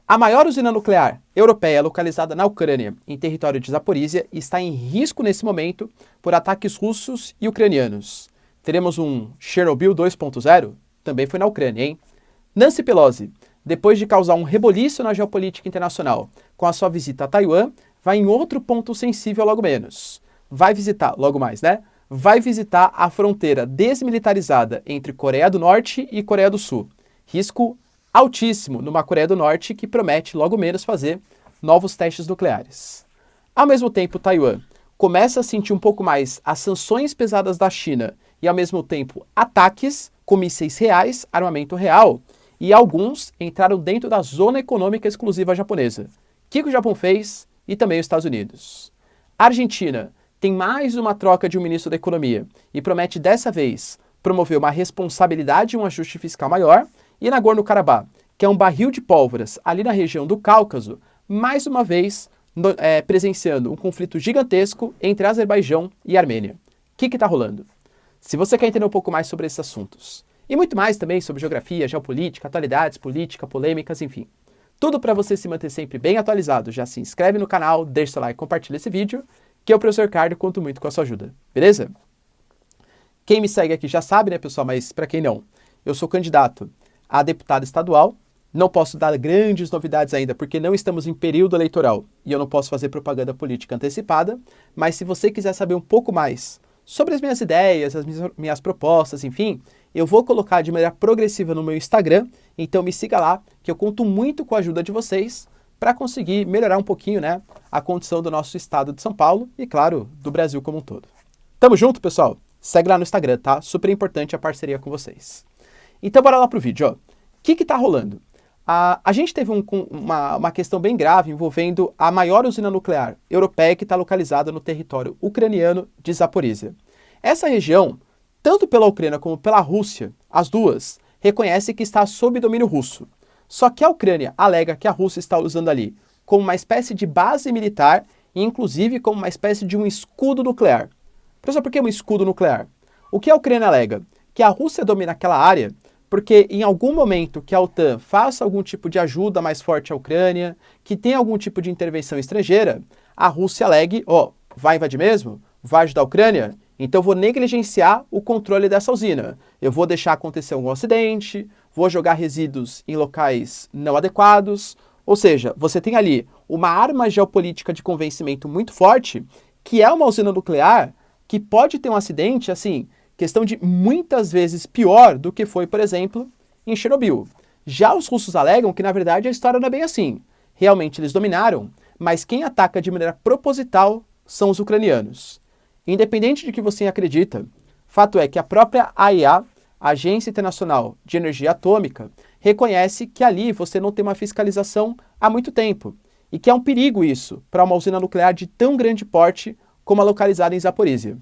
A maior usina nuclear europeia localizada na Ucrânia, em território de Zaporísia, está em risco nesse momento por ataques russos e ucranianos. Teremos um Chernobyl 2.0? Também foi na Ucrânia, hein? Nancy Pelosi, depois de causar um reboliço na geopolítica internacional com a sua visita a Taiwan, vai em outro ponto sensível logo menos. Vai visitar, logo mais, né? Vai visitar a fronteira desmilitarizada entre Coreia do Norte e Coreia do Sul. Risco altíssimo numa Coreia do Norte que promete logo menos fazer novos testes nucleares. Ao mesmo tempo, Taiwan começa a sentir um pouco mais as sanções pesadas da China e, ao mesmo tempo, ataques com mísseis reais, armamento real, e alguns entraram dentro da zona econômica exclusiva japonesa. O que o Japão fez? E também os Estados Unidos. A Argentina tem mais uma troca de um ministro da Economia e promete dessa vez promover uma responsabilidade e um ajuste fiscal maior. E Nagorno-Karabakh, que é um barril de pólvoras ali na região do Cáucaso, mais uma vez presenciando um conflito gigantesco entre Azerbaijão e Armênia. O que está rolando? Se você quer entender um pouco mais sobre esses assuntos, e muito mais também sobre geografia, geopolítica, atualidades, política, polêmicas, enfim, tudo para você se manter sempre bem atualizado, já se inscreve no canal, deixa seu like, compartilha esse vídeo, que eu, professor Ricardo, conto muito com a sua ajuda, beleza? Quem me segue aqui já sabe, né, pessoal, mas para quem não, eu sou candidato a deputado estadual. Não posso dar grandes novidades ainda, porque não estamos em período eleitoral e eu não posso fazer propaganda política antecipada, mas se você quiser saber um pouco mais sobre as minhas ideias, as minhas propostas, enfim, eu vou colocar de maneira progressiva no meu Instagram, então me siga lá, que eu conto muito com a ajuda de vocês para conseguir melhorar um pouquinho, né, a condição do nosso estado de São Paulo e, claro, do Brasil como um todo. Tamo junto, pessoal? Segue lá no Instagram, tá? Super importante a parceria com vocês. Então, bora lá pro vídeo, ó. O que está rolando? A gente teve uma questão bem grave envolvendo a maior usina nuclear europeia que está localizada no território ucraniano de Zaporísia. Essa região, tanto pela Ucrânia como pela Rússia, as duas, reconhecem que está sob domínio russo. Só que a Ucrânia alega que a Rússia está usando ali como uma espécie de base militar e inclusive como uma espécie de um escudo nuclear. Professor, por que um escudo nuclear? O que a Ucrânia alega? Que a Rússia domina aquela área porque em algum momento que a OTAN faça algum tipo de ajuda mais forte à Ucrânia, que tenha algum tipo de intervenção estrangeira, a Rússia alegue, vai invadir mesmo? Vai ajudar a Ucrânia? Então eu vou negligenciar o controle dessa usina. Eu vou deixar acontecer algum acidente, vou jogar resíduos em locais não adequados. Ou seja, você tem ali uma arma geopolítica de convencimento muito forte, que é uma usina nuclear que pode ter um acidente, assim, questão de muitas vezes pior do que foi, por exemplo, em Chernobyl. Já os russos alegam que, na verdade, a história não é bem assim. Realmente eles dominaram, mas quem ataca de maneira proposital são os ucranianos. Independente de que você acredita, fato é que a própria AIEA, a Agência Internacional de Energia Atômica, reconhece que ali você não tem uma fiscalização há muito tempo e que é um perigo isso para uma usina nuclear de tão grande porte como a localizada em Zaporísia.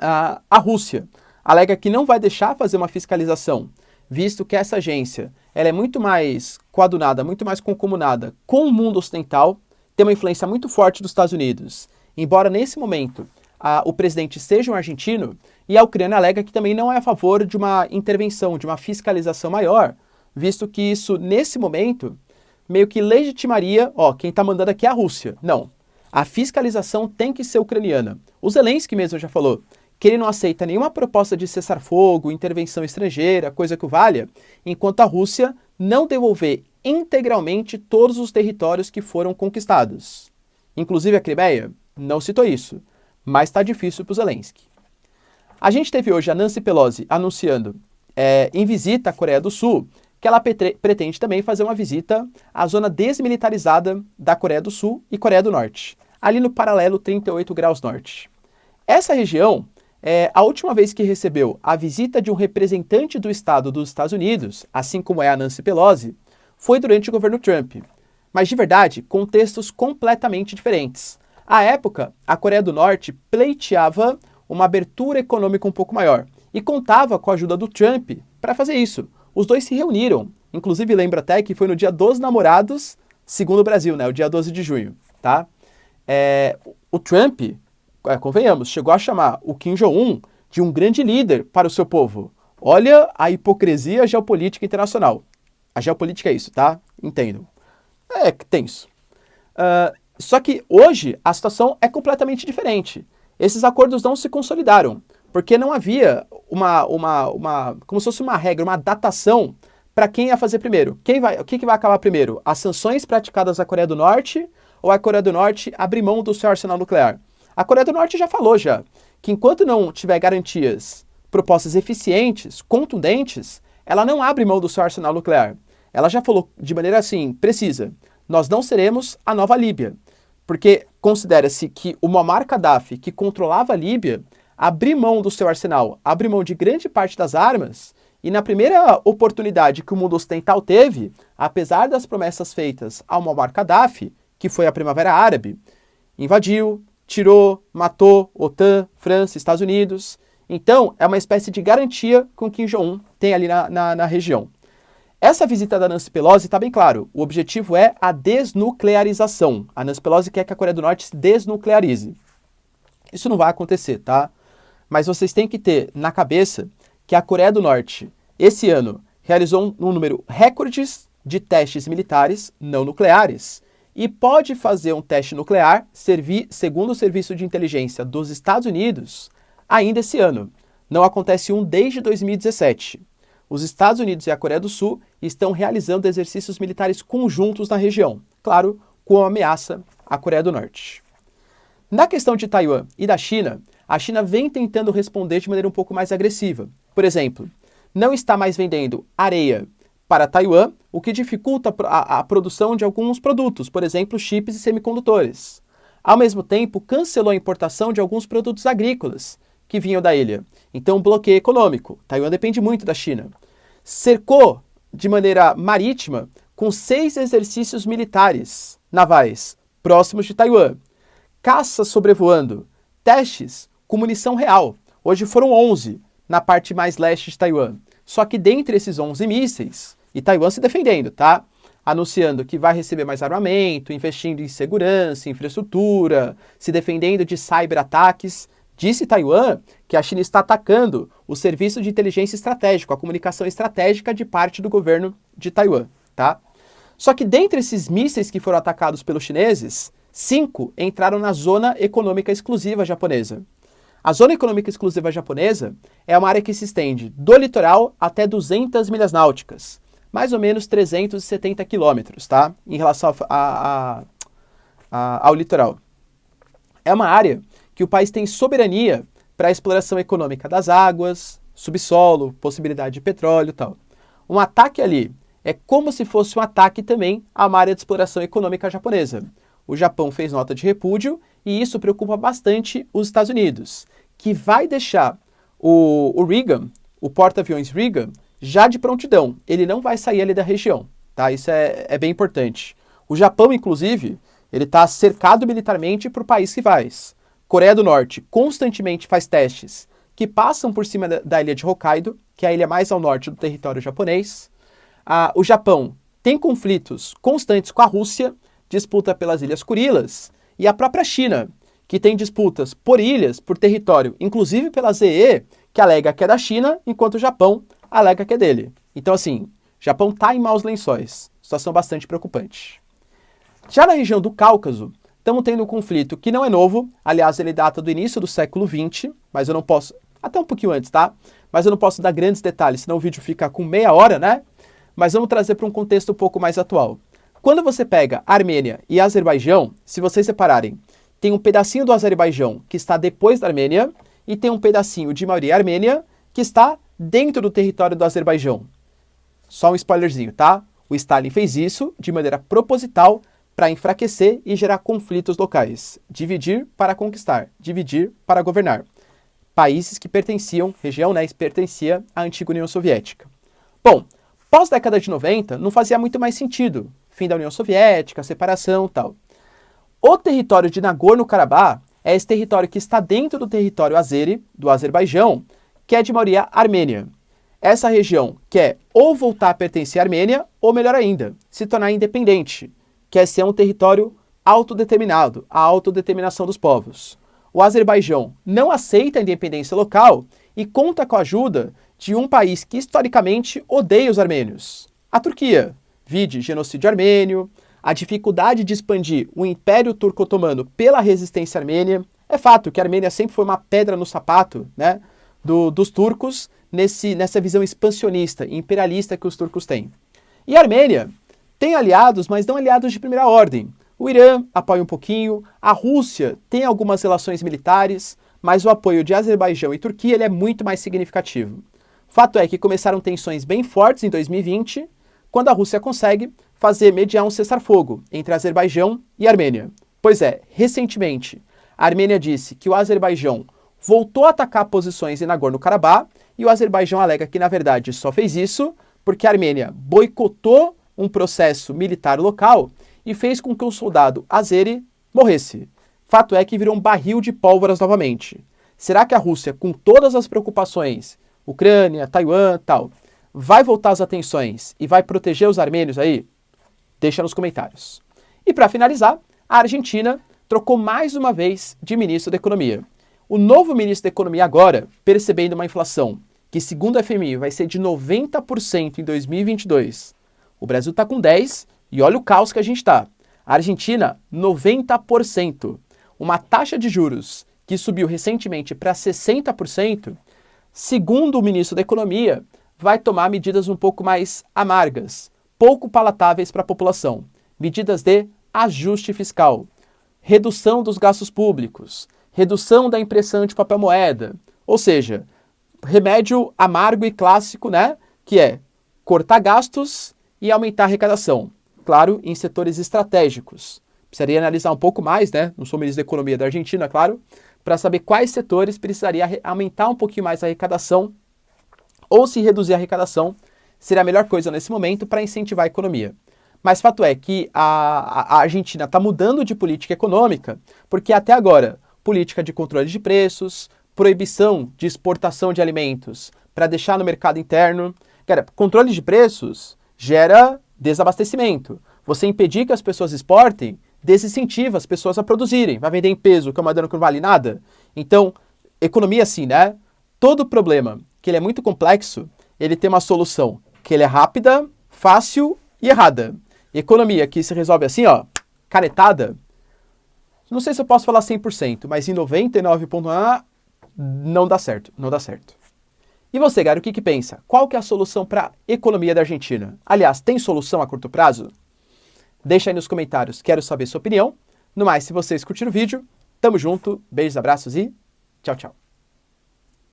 A Rússia alega que não vai deixar fazer uma fiscalização, visto que essa agência ela é muito mais coadunada, muito mais concomunada com o mundo ocidental, tem uma influência muito forte dos Estados Unidos. Embora nesse momento o presidente seja um argentino, e a Ucrânia alega que também não é a favor de uma intervenção, de uma fiscalização maior, visto que isso, nesse momento, meio que legitimaria, quem está mandando aqui é a Rússia. Não, a fiscalização tem que ser ucraniana. O Zelensky mesmo já falou que ele não aceita nenhuma proposta de cessar-fogo, intervenção estrangeira, coisa que o valha, enquanto a Rússia não devolver integralmente todos os territórios que foram conquistados. Inclusive a Crimeia não citou isso, mas está difícil para o Zelensky. A gente teve hoje a Nancy Pelosi anunciando em visita à Coreia do Sul que ela pretende também fazer uma visita à zona desmilitarizada da Coreia do Sul e Coreia do Norte, ali no paralelo 38 graus norte. Essa região, a última vez que recebeu a visita de um representante do Estado dos Estados Unidos, assim como é a Nancy Pelosi, foi durante o governo Trump. Mas, de verdade, contextos completamente diferentes. À época, a Coreia do Norte pleiteava uma abertura econômica um pouco maior e contava com a ajuda do Trump para fazer isso. Os dois se reuniram, inclusive lembro até que foi no dia dos namorados, segundo o Brasil, né, o dia 12 de junho, tá? O Trump, convenhamos, chegou a chamar o Kim Jong-un de um grande líder para o seu povo. Olha a hipocrisia geopolítica internacional. A geopolítica é isso, tá? Entendam. É tenso. Só que hoje a situação é completamente diferente. Esses acordos não se consolidaram, porque não havia como se fosse uma regra, uma datação para quem ia fazer primeiro. O que vai acabar primeiro? As sanções praticadas à Coreia do Norte ou a Coreia do Norte abrir mão do seu arsenal nuclear? A Coreia do Norte já falou que enquanto não tiver garantias propostas eficientes, contundentes, ela não abre mão do seu arsenal nuclear. Ela já falou de maneira assim, precisa, nós não seremos a nova Líbia, porque considera-se que o Muammar Gaddafi, que controlava a Líbia, abriu mão do seu arsenal, abriu mão de grande parte das armas, e na primeira oportunidade que o mundo ocidental teve, apesar das promessas feitas ao Muammar Gaddafi, que foi a Primavera Árabe, invadiu, tirou, matou OTAN, França, Estados Unidos. Então, é uma espécie de garantia que o Kim Jong-un tem ali na região. Essa visita da Nancy Pelosi está bem claro. O objetivo é a desnuclearização. A Nancy Pelosi quer que a Coreia do Norte se desnuclearize. Isso não vai acontecer, tá? Mas vocês têm que ter na cabeça que a Coreia do Norte, esse ano, realizou um número recordes de testes militares não nucleares e pode fazer um teste nuclear, segundo o Serviço de Inteligência dos Estados Unidos, ainda esse ano. Não acontece um desde 2017. Os Estados Unidos e a Coreia do Sul estão realizando exercícios militares conjuntos na região, claro, com ameaça à Coreia do Norte. Na questão de Taiwan e da China, a China vem tentando responder de maneira um pouco mais agressiva. Por exemplo, não está mais vendendo areia para Taiwan, o que dificulta a produção de alguns produtos, por exemplo, chips e semicondutores. Ao mesmo tempo, cancelou a importação de alguns produtos agrícolas que vinham da ilha. Então, bloqueio econômico. Taiwan depende muito da China. Cercou de maneira marítima com 6 exercícios militares navais próximos de Taiwan. Caças sobrevoando, testes com munição real. Hoje foram 11 na parte mais leste de Taiwan. Só que dentre esses 11 mísseis, e Taiwan se defendendo, tá? Anunciando que vai receber mais armamento, investindo em segurança, infraestrutura, se defendendo de cyberataques. Disse Taiwan que a China está atacando o serviço de inteligência estratégico, a comunicação estratégica de parte do governo de Taiwan, tá? Só que dentre esses mísseis que foram atacados pelos chineses, 5 entraram na Zona Econômica Exclusiva Japonesa. A Zona Econômica Exclusiva Japonesa é uma área que se estende do litoral até 200 milhas náuticas, mais ou menos 370 quilômetros, tá? Em relação ao litoral. É uma área que o país tem soberania para a exploração econômica das águas, subsolo, possibilidade de petróleo e tal. Um ataque ali é como se fosse um ataque também a uma área de exploração econômica japonesa. O Japão fez nota de repúdio e isso preocupa bastante os Estados Unidos, que vai deixar o Reagan, o porta-aviões Reagan, já de prontidão. Ele não vai sair ali da região, tá? Isso é bem importante. O Japão, inclusive, ele está cercado militarmente por países rivais. Coreia do Norte constantemente faz testes que passam por cima da ilha de Hokkaido, que é a ilha mais ao norte do território japonês. O Japão tem conflitos constantes com a Rússia, disputa pelas Ilhas Kurilas, e a própria China, que tem disputas por ilhas, por território, inclusive pela ZE, que alega que é da China, enquanto o Japão alega que é dele. Então, assim, o Japão está em maus lençóis. Situação bastante preocupante. Já na região do Cáucaso, estamos tendo um conflito que não é novo, aliás, ele data do início do século XX, mas eu não posso, até um pouquinho antes, tá? Mas eu não posso dar grandes detalhes, senão o vídeo fica com meia hora, né? Mas vamos trazer para um contexto um pouco mais atual. Quando você pega Armênia e Azerbaijão, se vocês separarem, tem um pedacinho do Azerbaijão que está depois da Armênia e tem um pedacinho de maioria armênia que está dentro do território do Azerbaijão. Só um spoilerzinho, tá? O Stalin fez isso de maneira proposital para enfraquecer e gerar conflitos locais. Dividir para conquistar, dividir para governar. Países que pertenciam, região, né, pertencia à antiga União Soviética. Bom, pós-década de 90, não fazia muito mais sentido. Fim da União Soviética, separação e tal. O território de Nagorno-Karabakh é esse território que está dentro do território azeri, do Azerbaijão, que é de maioria armênia. Essa região quer ou voltar a pertencer à Armênia, ou melhor ainda, se tornar independente, quer ser um território autodeterminado, a autodeterminação dos povos. O Azerbaijão não aceita a independência local e conta com a ajuda de um país que historicamente odeia os armênios, a Turquia. Vide genocídio armênio, a dificuldade de expandir o Império Turco-Otomano pela resistência armênia. É fato que a Armênia sempre foi uma pedra no sapato, né, dos turcos nessa visão expansionista e imperialista que os turcos têm. E a Armênia tem aliados, mas não aliados de primeira ordem. O Irã apoia um pouquinho, a Rússia tem algumas relações militares, mas o apoio de Azerbaijão e Turquia ele é muito mais significativo. Fato é que começaram tensões bem fortes em 2020, quando a Rússia consegue mediar um cessar-fogo entre Azerbaijão e Armênia. Pois é, recentemente, a Armênia disse que o Azerbaijão voltou a atacar posições em Nagorno-Karabakh e o Azerbaijão alega que, na verdade, só fez isso porque a Armênia boicotou um processo militar local e fez com que o soldado azeri morresse. Fato é que virou um barril de pólvoras novamente. Será que a Rússia, com todas as preocupações, Ucrânia, Taiwan, tal, vai voltar as atenções e vai proteger os armênios aí? Deixa nos comentários. E para finalizar, a Argentina trocou mais uma vez de ministro da Economia. O novo ministro da Economia agora, percebendo uma inflação que, segundo a FMI, vai ser de 90% em 2022. O Brasil está com 10% e olha o caos que a gente está. A Argentina, 90%. Uma taxa de juros que subiu recentemente para 60%, segundo o ministro da Economia, vai tomar medidas um pouco mais amargas, pouco palatáveis para a população. Medidas de ajuste fiscal, redução dos gastos públicos, redução da impressão de papel moeda. Ou seja, remédio amargo e clássico, né? Que é cortar gastos e aumentar a arrecadação. Claro, em setores estratégicos. Precisaria analisar um pouco mais, né? Não sou ministro da Economia da Argentina, claro, para saber quais setores precisaria aumentar um pouquinho mais a arrecadação ou se reduzir a arrecadação seria a melhor coisa nesse momento para incentivar a economia. Mas fato é que a Argentina está mudando de política econômica porque até agora, política de controle de preços, proibição de exportação de alimentos para deixar no mercado interno. Cara, controle de preços gera desabastecimento. Você impedir que as pessoas exportem desincentiva as pessoas a produzirem. Vai vender em peso, que é uma dano que não vale nada. Então, economia assim, né? Todo problema que ele é muito complexo, ele tem uma solução que ele é rápida, fácil e errada. Economia que se resolve assim, ó, canetada, não sei se eu posso falar 100%, mas em 99,9% não dá certo, não dá certo. E você, Gary, o que pensa? Qual que é a solução para a economia da Argentina? Aliás, tem solução a curto prazo? Deixa aí nos comentários, quero saber sua opinião. No mais, se vocês curtiram o vídeo, tamo junto, beijos, abraços e tchau, tchau.